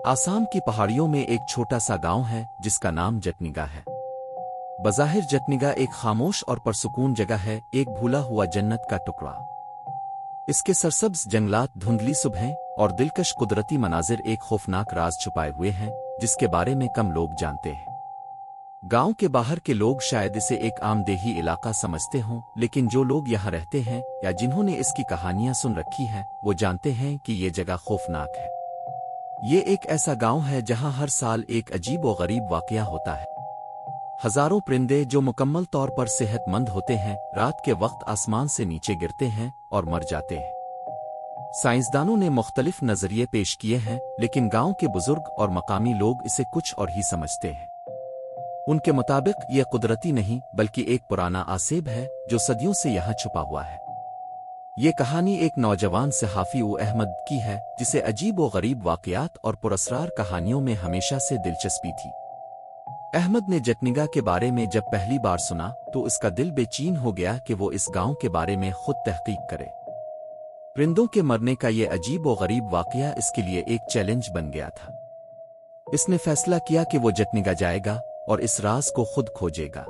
आसाम की पहाड़ियों में एक छोटा सा गांव है जिसका नाम जटनिगा है। बज़ाहिर जटनिगा एक खामोश और परसुकून जगह है, एक भूला हुआ जन्नत का टुकड़ा। इसके सरसब्ज जंगलात, धुंधली सुबहें और दिलकश कुदरती मनाजिर एक खौफनाक राज छुपाए हुए हैं जिसके बारे में कम लोग जानते हैं। गांव के बाहर के लोग शायद इसे एक आम देही इलाका समझते हों, लेकिन जो लोग यहाँ रहते हैं या जिन्होंने इसकी कहानियां सुन रखी हैं वो जानते हैं कि ये जगह खौफनाक है। ये एक ऐसा गांव है जहां हर साल एक अजीब व गरीब वाकया होता है। हजारों परिंदे जो मुकम्मल तौर पर सेहतमंद होते हैं रात के वक्त आसमान से नीचे गिरते हैं और मर जाते हैं। साइंसदानों ने मुख्तलिफ नजरिए पेश किए हैं, लेकिन गांव के बुजुर्ग और मकामी लोग इसे कुछ और ही समझते हैं। उनके मुताबिक यह कुदरती नहीं बल्कि एक पुराना आसेब है जो सदियों से यहाँ छुपा हुआ है। ये कहानी एक नौजवान सहाफ़ी अहमद की है जिसे अजीब व गरीब वाक़यात और पुरस्रार कहानियों में हमेशा से दिलचस्पी थी। अहमद ने जटनिगा के बारे में जब पहली बार सुना तो इसका दिल बेचैन हो गया कि वो इस गांव के बारे में खुद तहकीक करे। परिंदों के मरने का ये अजीब व गरीब वाक़या इसके लिए एक चैलेंज बन गया था। इसने फैसला किया कि वो जटनिगा जाएगा और इस राज को खुद खोजेगा।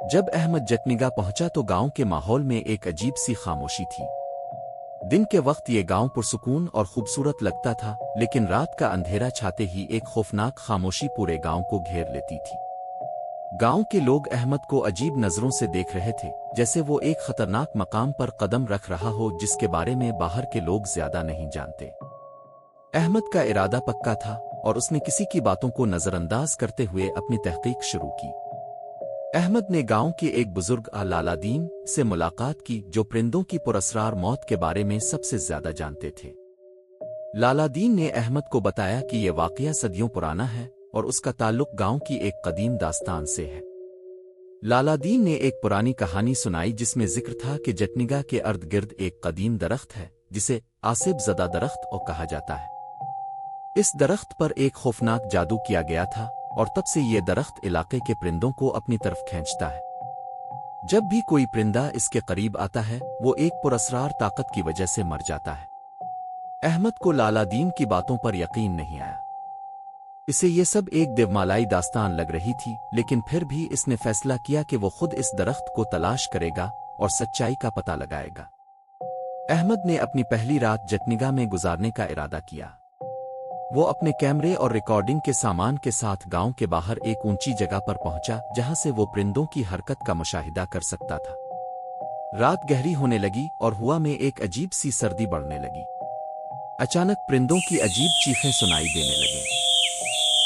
जब अहमद जटनिगा पहुंचा तो गांव के माहौल में एक अजीब सी खामोशी थी। दिन के वक्त ये गांव पुरसुकून और खूबसूरत लगता था, लेकिन रात का अंधेरा छाते ही एक खौफनाक खामोशी पूरे गांव को घेर लेती थी। गांव के लोग अहमद को अजीब नजरों से देख रहे थे, जैसे वो एक खतरनाक मकाम पर कदम रख रहा हो जिसके बारे में बाहर के लोग ज्यादा नहीं जानते। अहमद का इरादा पक्का था और उसने किसी की बातों को नजरअंदाज करते हुए अपनी तहकीक शुरू की। अहमद ने गांव के एक बुजुर्ग लालादीन से मुलाकात की जो परिंदों की पुरस्रार मौत के बारे में सबसे ज्यादा जानते थे। लालादीन ने अहमद को बताया कि यह वाकया सदियों पुराना है और उसका ताल्लुक गांव की एक कदीम दास्तान से है। लालादीन ने एक पुरानी कहानी सुनाई जिसमें जिक्र था कि जटनिगा के अर्द गिर्द एक कदीम दरख्त है जिसे आसिब ज़दा दरख्त और कहा जाता है। इस दरख्त पर एक खौफनाक जादू किया गया था और तब से ये दरख्त इलाके के परिंदों को अपनी तरफ खींचता है। जब भी कोई परिंदा इसके करीब आता है वो एक पुरस्रार ताकत की वजह से मर जाता है। अहमद को लालादीन की बातों पर यकीन नहीं आया। इसे ये सब एक देवमालाई दास्तान लग रही थी, लेकिन फिर भी इसने फैसला किया कि वो खुद इस दरख्त को तलाश करेगा और सच्चाई का पता लगाएगा। अहमद ने अपनी पहली रात जटनिगा में गुजारने का इरादा किया। वो अपने कैमरे और रिकॉर्डिंग के सामान के साथ गांव के बाहर एक ऊंची जगह पर पहुंचा जहां से वो परिंदों की हरकत का मुशाहिदा कर सकता था। रात गहरी होने लगी और हवा में एक अजीब सी सर्दी बढ़ने लगी। अचानक परिंदों की अजीब चीखें सुनाई देने लगी।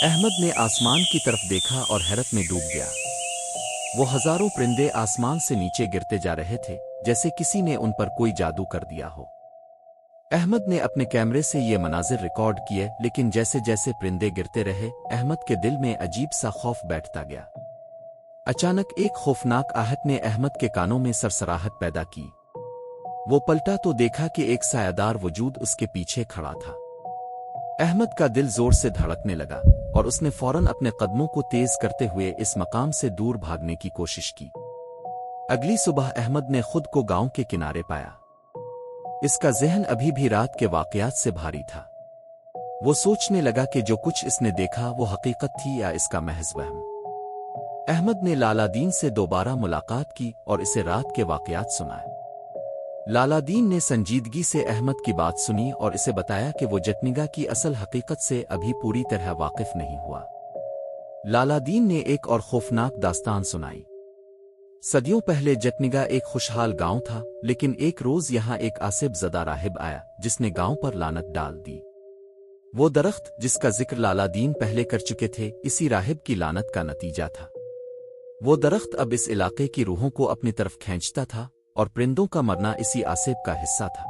अहमद ने आसमान की तरफ देखा और हैरत में डूब गया। वो हजारों परिंदे आसमान से नीचे गिरते जा रहे थे जैसे किसी ने उन पर कोई जादू कर दिया हो। अहमद ने अपने कैमरे से ये मनाजिर रिकॉर्ड किए, लेकिन जैसे जैसे परिंदे गिरते रहे अहमद के दिल में अजीब सा खौफ बैठता गया। अचानक एक खौफनाक आहट ने अहमद के कानों में सरसराहट पैदा की। वो पलटा तो देखा कि एक सायादार वजूद उसके पीछे खड़ा था। अहमद का दिल जोर से धड़कने लगा और उसने फौरन अपने कदमों को तेज करते हुए इस मकाम से दूर भागने की कोशिश की। अगली सुबह अहमद ने खुद को गांव के किनारे पाया। इसका जहन अभी भी रात के वाकयात से भारी था। वो सोचने लगा कि जो कुछ इसने देखा वो हकीकत थी या इसका महज वहम। अहमद ने लालादीन से दोबारा मुलाकात की और इसे रात के वाकयात सुनाए। लालादीन ने संजीदगी से अहमद की बात सुनी और इसे बताया कि वो जटनिगा की असल हकीकत से अभी पूरी तरह वाकिफ नहीं हुआ। लालादीन ने एक और खौफनाक दास्तान सुनाई। सदियों पहले जटनिगा एक खुशहाल गांव था, लेकिन एक रोज यहां एक आसिब ज़दा राहिब आया जिसने गांव पर लानत डाल दी। वो दरख्त जिसका जिक्र लालादीन पहले कर चुके थे इसी राहिब की लानत का नतीजा था। वो दरख्त अब इस इलाके की रूहों को अपनी तरफ खींचता था और परिंदों का मरना इसी आसिब का हिस्सा था।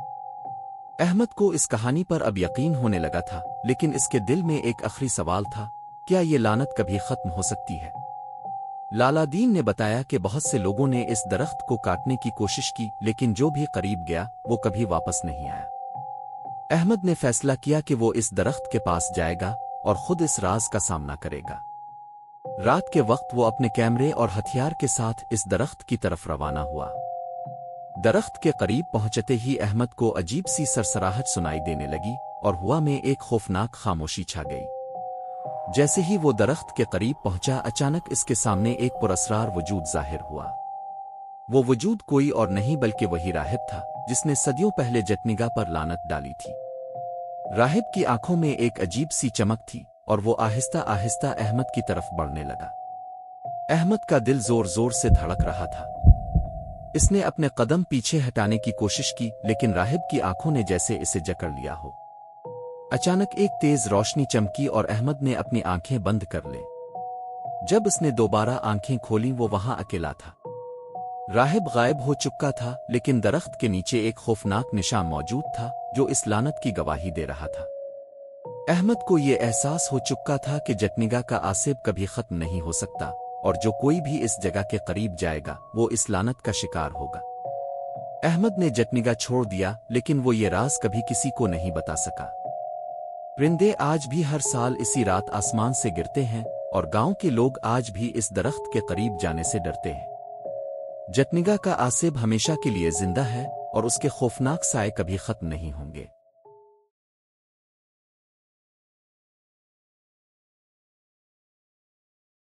अहमद को इस कहानी पर अब यकीन होने लगा था, लेकिन इसके दिल में एक आखिरी सवाल था, क्या ये लानत कभी खत्म हो सकती है? लालादीन ने बताया कि बहुत से लोगों ने इस दरख्त को काटने की कोशिश की, लेकिन जो भी करीब गया वो कभी वापस नहीं आया। अहमद ने फैसला किया कि वो इस दरख्त के पास जाएगा और खुद इस राज का सामना करेगा। रात के वक्त वो अपने कैमरे और हथियार के साथ इस दरख्त की तरफ रवाना हुआ। درخت کے قریب پہنچتے ہی احمد کو عجیب سی سرسراہٹ سنائی دینے لگی اور ہوا میں ایک خوفناک خاموشی چھا گئی۔ جیسے ہی وہ درخت کے قریب پہنچا اچانک اس کے سامنے ایک پراسرار وجود ظاہر ہوا۔ وہ وجود کوئی اور نہیں بلکہ وہی راہب تھا جس نے صدیوں پہلے جٹنگا پر لعنت ڈالی تھی۔ راہب کی آنکھوں میں ایک عجیب سی چمک تھی اور وہ آہستہ آہستہ احمد کی طرف بڑھنے لگا۔ احمد کا دل زور زور سے دھڑک رہا تھا۔ اس نے اپنے قدم پیچھے ہٹانے کی کوشش کی لیکن راہب کی آنکھوں نے جیسے اسے جکڑ لیا ہو۔ اچانک ایک تیز روشنی چمکی اور احمد نے اپنی آنکھیں بند کر لیں۔ جب اس نے دوبارہ آنکھیں کھولیں وہ وہاں اکیلا تھا۔ راہب غائب ہو چکا تھا لیکن درخت کے نیچے ایک خوفناک نشان موجود تھا جو اس لعنت کی گواہی دے رہا تھا۔ احمد کو یہ احساس ہو چکا تھا کہ جٹنگا کا عاصب کبھی ختم نہیں ہو سکتا اور جو کوئی بھی اس جگہ کے قریب جائے گا وہ اس لعنت کا شکار ہوگا۔ احمد نے جٹنگا چھوڑ دیا لیکن وہ یہ راز کبھی کسی کو نہیں بتا سکا۔ پرندے آج بھی ہر سال اسی رات آسمان سے گرتے ہیں اور گاؤں کے لوگ آج بھی اس درخت کے قریب جانے سے ڈرتے ہیں۔ جٹنگا کا عاصب ہمیشہ کے لیے زندہ ہے اور اس کے خوفناک سائے کبھی ختم نہیں ہوں گے۔